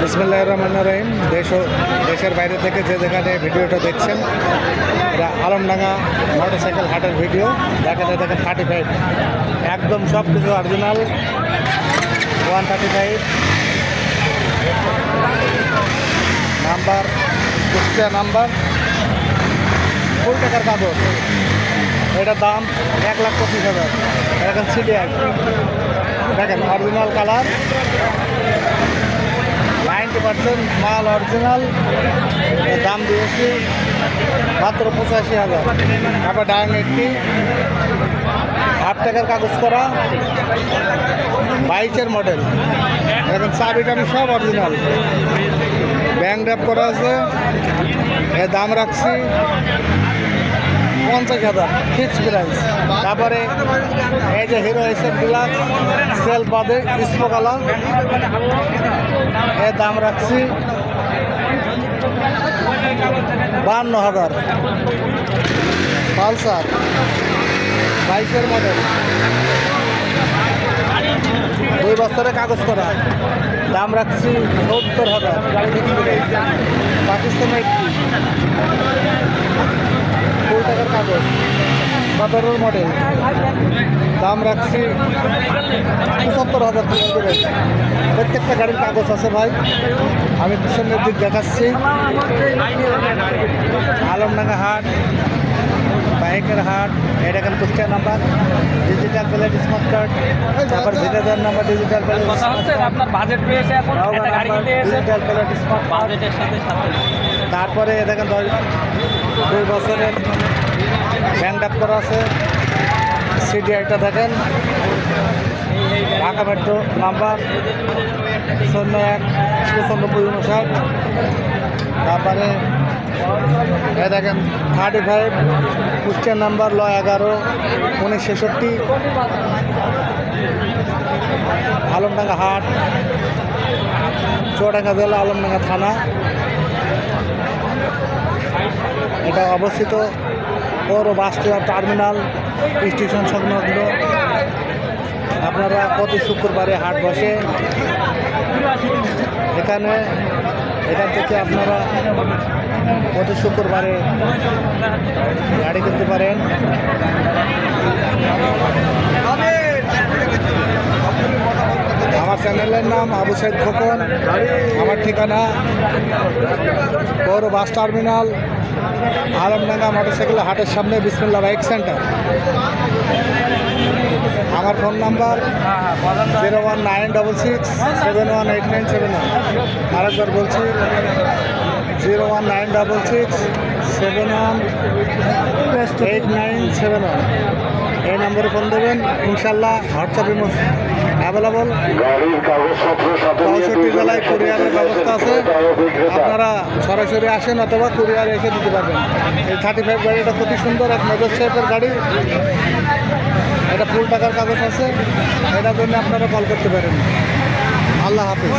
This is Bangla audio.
বিসমিল্লাহির রহমানির রহিম। দেশের বাইরে থেকে যে যেখানে ভিডিওটা দেখছেন, এটা আলমডাঙ্গা মোটরসাইকেল হাটের ভিডিও। দেখেন 35, একদম সব কিছু অরিজিনাল 135 নাম্বার, কুষ্টিয়া নাম্বার, ফুল টাকার কাগজ। এটার দাম 1,25,000। এখন সিডিআই দেখেন, অরিজিনাল কালার, 90% মাল অরিজিনাল। দাম দিয়েছি মাত্র 85,000। তারপর ডায়মেটটি হাফ টাকার কাগজ করা 22-এর মডেল। এখন চাবিটা আমি সব অরিজিনাল, ব্যাংক ড্যাপ করা আছে। এর দাম রাখছি 50,000 ফিক্স প্রাইস। তারপরে এই যে হিরো এসএফ ডিলাক্স সেল বাদে স্পোকালা, এর দাম রাখছি 52,000। পালসার 22-এর মডেল, 2 বছরের কাগজ করা, দাম রাখছি 70,000। পাকিস্তানের একটি ফুল টাকার কাগজ, 17-এর মডেল, দাম রাখছি 75,000। প্রত্যেকটা গাড়ির কাগজ আছে ভাই। আমি পিছনের দিক দেখাচ্ছি। আলমডাঙ্গা হাট, বাইকের হাট। এটা এখন Kushtia number, digital plate smart card. তারপর ভিলেজার নাম্বার, ডিজিটাল প্লেট আপনার বাজেট রয়েছে এখন একটা গাড়ি কিনতে এসে ডিজিটাল প্লেট স্মার্ট বাজেটের সাথে সাথে। তারপরে দেখেন 2 বছরের ব্যাংক ড্যাপ করা আছে। সিডিআইটা দেখেন, ঢাকা মেট্রো নাম্বার 01-9559। তারপরে এ দেখেন 35, কুষ্টিয়া নাম্বার 11-1966। আলমডাঙ্গা হাট, চুয়াডাঙ্গা জেলা, আলমডাঙ্গা থানা। এটা অবস্থিত পৌর বাস টার্মিনাল স্টেশন সংলগ্ন। আপনারা প্রতি শুক্রবারে হাট বসে, এখান থেকে আপনারা প্রতি শুক্রবারে গাড়ি কিনতে পারেন। আমার চ্যানেলের নাম আবু সাইদ খোকন। আমার ঠিকানা পৌর বাস টার্মিনাল, আলমডাঙ্গা মোটরসাইকেল হাটের সামনে, বিসমিল্লাহ বাইক সেন্টার। আমার ফোন নাম্বার 01966718971। আরেকবার বলছি 01966718971। এই নম্বরে ফোন দেবেন, ইনশাল্লাহ হোয়াটসঅ্যাপে অ্যাভেলেবল। 64 জেলায় কুরিয়ারের ব্যবস্থা আছে। আপনারা সরাসরি আসেন অথবা কুরিয়ারে এসে দিতে পারবেন। এই 35 গাড়িটা খুবই সুন্দর, এক মেজর শেপের গাড়ি। এটা ফুল টাকার কাগজ আছে। এটার জন্য আপনারা কল করতে পারেন। আল্লাহ হাফিজ।